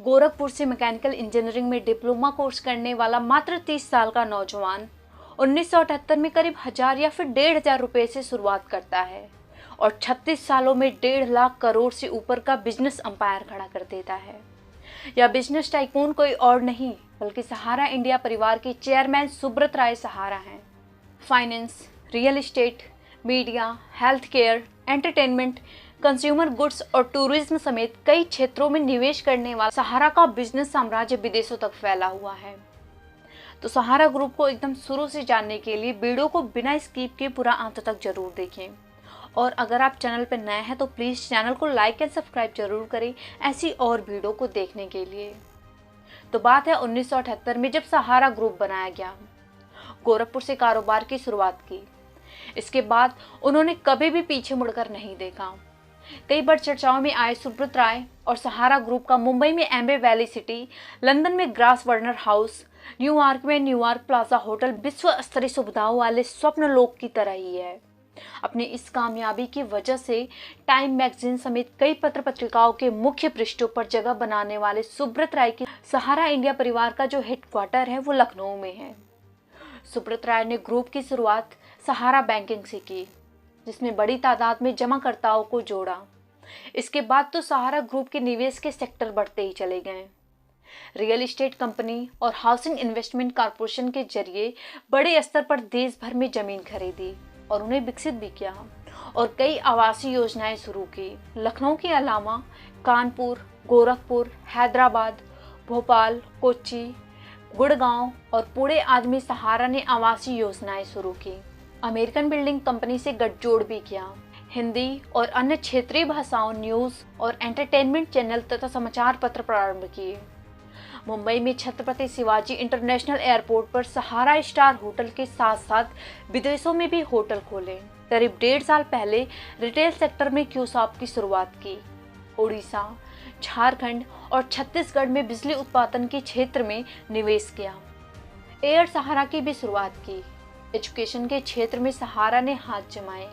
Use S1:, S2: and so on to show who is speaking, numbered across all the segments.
S1: गोरखपुर से mechanical engineering में diploma course करने वाला मात्र 30 साल का नौजवान 1978 में करीब 1000 या फिर 1500 रुपए से शुरुआत करता है और 36 सालों में 1.5 लाख करोड़ से ऊपर का बिजनेस अंपायर खड़ा कर देता है। यह बिजनेस टाइकून कोई और नहीं बल्कि सहारा इंडिया परिवार के चेयरमैन सुब्रत राय सहारा हैं। Finance, real estate, media, health care, entertainment, consumer goods और टूरिज्म समेत कई क्षेत्रों में निवेश करने वाला सहारा का बिजनेस साम्राज्य विदेशों तक फैला हुआ है। तो सहारा ग्रुप को एकदम शुरू से जानने के लिए वीडियो को बिना स्किप के पूरा अंत तक जरूर देखें। और अगर आप चैनल पर नए हैं तो प्लीज़ चैनल को लाइक एंड सब्सक्राइब जरूर करें ऐसी और वीडियो को देखने के लिए। तो बात है 1978 में जब सहारा ग्रुप बनाया गया। गोरखपुर से कारोबार की शुरुआत की। इसके बाद उन्होंने कभी भी पीछे मुड़कर नहीं देखा। कई बार चर्चाओं में आए सुब्रत राय और सहारा ग्रुप का मुंबई में एम्बे वैली सिटी, लंदन में ग्रास वर्नर हाउस, न्यूयॉर्क में न्यूयॉर्क प्लाजा होटल विश्व स्तरीय सुविधाओं वाले स्वप्न लोक की तरह ही है। अपनी इस कामयाबी की वजह से टाइम मैगजीन समेत कई पत्र पत्रिकाओं के मुख्य पृष्ठों पर जगह बनाने वाले सुब्रत राय की सहारा इंडिया परिवार का जो हेडक्वार्टर है वो लखनऊ में है। सुब्रत राय ने ग्रुप की शुरुआत सहारा बैंकिंग से की, जिसमें बड़ी तादाद में जमाकर्ताओं को जोड़ा। इसके बाद तो सहारा ग्रुप के निवेश के सेक्टर बढ़ते ही चले गए। रियल एस्टेट कंपनी और हाउसिंग इन्वेस्टमेंट कॉरपोरेशन के जरिए बड़े स्तर पर देश भर में जमीन खरीदी और उन्हें विकसित भी किया और कई आवासीय योजनाएं शुरू की। लखनऊ के अलावा कानपुर, गोरखपुर, हैदराबाद, भोपाल, कोच्चि, गुड़गांव और पुणे आदि में सहारा ने आवासीय योजनाएं शुरू की। अमेरिकन बिल्डिंग कंपनी से गठजोड़ भी किया। हिंदी और अन्य क्षेत्रीय भाषाओं, न्यूज़ और एंटरटेनमेंट चैनल तथा समाचार पत्र प्रारंभ किए। मुंबई में छत्रपति शिवाजी इंटरनेशनल एयरपोर्ट पर सहारा स्टार होटल के साथ साथ विदेशों में भी होटल खोले। करीब 1.5 साल पहले रिटेल सेक्टर में क्यूशॉप की शुरुआत की। उड़ीसा, झारखंड और छत्तीसगढ़ में बिजली उत्पादन के क्षेत्र में निवेश किया। एयर सहारा की भी शुरुआत की। एजुकेशन के क्षेत्र में सहारा ने हाथ जमाए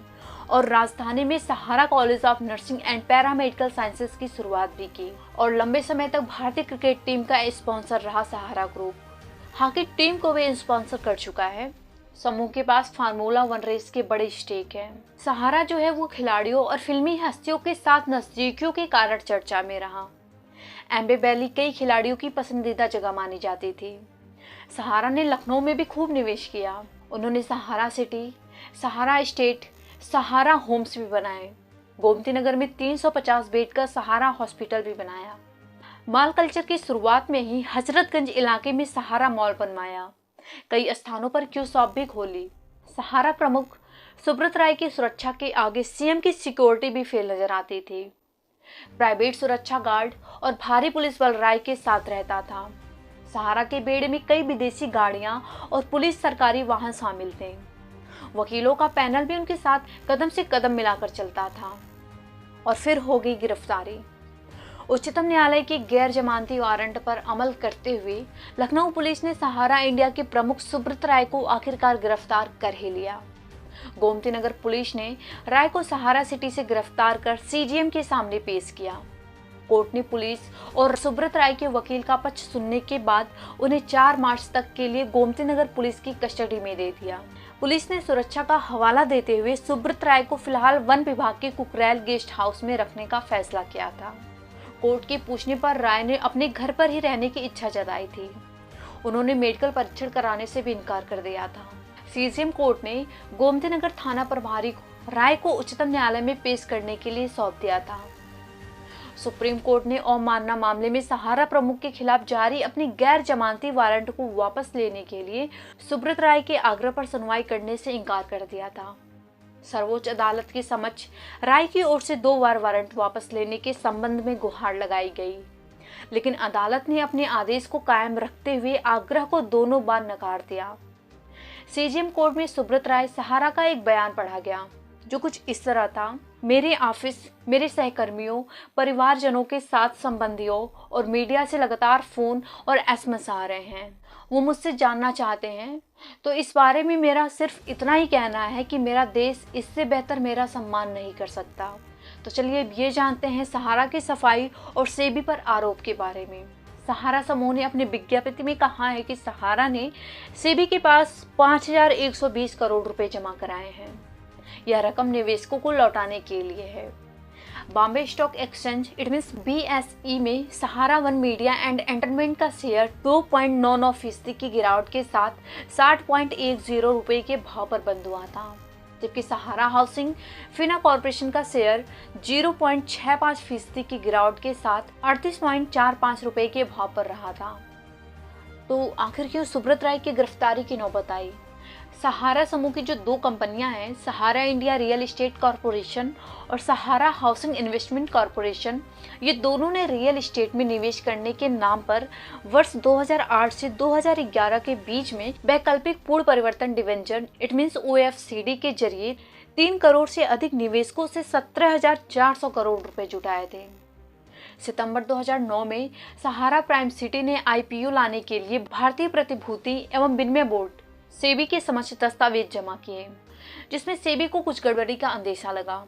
S1: और राजधानी में Sahara college of nursing and paramedical sciences की शुरुआत भी की। और लंबे समय तक भारतीय क्रिकेट टीम का स्पॉन्सर रहा सहारा ग्रुप। हॉकी टीम को भी स्पॉन्सर कर चुका है। समूह के पास फार्मूला 1 रेस के बड़े स्टेक है। सहारा जो है वो खिलाड़ियों और फिल्मी हस्तियों के साथ नजदीकियों के कारण चर्चा में रहा। एम्बे वैली कई खिलाड़ियों की पसंदीदा जगह मानी जाती थी। सहारा ने लखनऊ में भी खूब निवेश किया। उन्होंने सहारा सिटी, सहारा स्टेट, सहारा होम्स भी बनाए। गोमती नगर में 350 बेड का सहारा हॉस्पिटल भी बनाया। माल कल्चर की शुरुआत में ही हजरतगंज इलाके में सहारा मॉल बनवाया। कई स्थानों पर क्यू शॉप भी खोली। सहारा प्रमुख सुब्रत राय की सुरक्षा के आगे सीएम की सिक्योरिटी भी फेल नजर आती थी। प्राइवेट सुरक्षा गार्ड और भारी पुलिस बल राय के साथ रहता था। सहारा के बेड़े में कई विदेशी गाड़ियां और पुलिस सरकारी वाहन शामिल थे। वकीलों का पैनल भी उनके साथ कदम से कदम मिलाकर चलता था। और फिर हो गई गिरफ्तारी। उच्चतम न्यायालय के गैर जमानती वारंट पर अमल करते हुए लखनऊ पुलिस ने सहारा इंडिया के प्रमुख सुब्रत राय को आखिरकार गिरफ्तार कर ही लिया। गोमती नगर पुलिस ने राय को सहारा सिटी से गिरफ्तार कर सीजीएम के सामने पेश किया। कोर्ट ने पुलिस और सुब्रत राय के वकील का पक्ष सुनने के बाद उन्हें 4 मार्च तक के लिए गोमती नगर पुलिस की कस्टडी में दे दिया। पुलिस ने सुरक्षा का हवाला देते हुए सुब्रत राय को फिलहाल वन विभाग के कुकरेल गेस्ट हाउस में रखने का फैसला किया था। कोर्ट के पूछने पर राय ने अपने घर पर ही रहने की इच्छा जताई थी। उन्होंने मेडिकल परीक्षण कराने से भी इनकार कर दिया था। सीजीएम कोर्ट ने गोमती नगर थाना प्रभारी राय को उच्चतम न्यायालय में पेश करने के लिए सौंप दिया था। सुप्रीम कोर्ट ने अवमानना मामले में सहारा प्रमुख के खिलाफ जारी अपनी गैर जमानती वारंट को वापस लेने के लिए सुब्रत राय के आग्रह पर सुनवाई करने से इनकार कर दिया था। सर्वोच्च अदालत के समक्ष राय की ओर से 2 बार वारंट वापस लेने के संबंध में गुहार लगाई गई, लेकिन अदालत ने अपने आदेश को कायम रखते हुए आग्रह को दोनों बार नकार दिया। सीजीएम कोर्ट में सुब्रत राय सहारा का एक बयान पढ़ा गया जो कुछ इस तरह था। मेरे ऑफिस, मेरे सहकर्मियों, परिवारजनों के साथ संबंधियों और मीडिया से लगातार फोन और एसएमएस आ रहे हैं। वो मुझसे जानना चाहते हैं, तो इस बारे में मेरा सिर्फ इतना ही कहना है कि मेरा देश इससे बेहतर मेरा सम्मान नहीं कर सकता। तो चलिए अब ये जानते हैं सहारा की सफाई और सेबी पर आरोप के बारे में। सहारा समूह ने अपनी विज्ञप्ति में कहा है कि सहारा ने सेबी के पास 5,120 करोड़ रुपए जमा कराए हैं। यह रकम निवेशकों को लौटाने के लिए है। Bombay stock exchange it means BSE में सहारा वन मीडिया एंड एंटरटेनमेंट का शेयर 2.99% की गिरावट के साथ 60.10 रुपए के भाव पर बंद हुआ था, जबकि सहारा हाउसिंग फिना कॉर्पोरेशन का शेयर 0.65% की गिरावट के साथ 38.45 रुपए के भाव पर रहा था। तो आखिर क्यों सुब्रत राय की गिरफ्तारी की नौबत आई? सहारा समूह की जो दो कंपनियां हैं, सहारा इंडिया रियल एस्टेट कॉरपोरेशन और सहारा हाउसिंग इन्वेस्टमेंट कॉरपोरेशन, ये दोनों ने रियल एस्टेट में निवेश करने के नाम पर वर्ष 2008 से 2011 के बीच में वैकल्पिक पूर्ण परिवर्तन डिवेंचर इट मीन्स OFCD के जरिए 3 करोड़ से अधिक निवेशकों से 17,400 करोड़ रुपए जुटाए थे। सितंबर 2009 में सहारा प्राइम सिटी ने IPO लाने के लिए भारतीय प्रतिभूति एवं विनिमय बोर्ड सेबी के समक्ष दस्तावेज जमा किए, जिसमें सेबी को कुछ गड़बड़ी का अंदेशा लगा।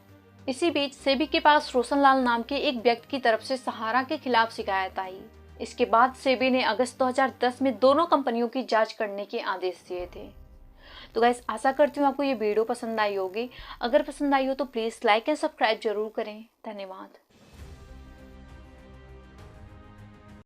S1: इसी बीच सेबी के पास रोशन लाल नाम के एक व्यक्ति की तरफ से सहारा के खिलाफ शिकायत आई। इसके बाद सेबी ने अगस्त 2010 में दोनों कंपनियों की जांच करने के आदेश दिए थे। तो गाइस, आशा करती हूँ आपको ये वीडियो पसंद आई होगी। अगर पसंद आई हो तो प्लीज़ लाइक एंड सब्सक्राइब जरूर करें। धन्यवाद।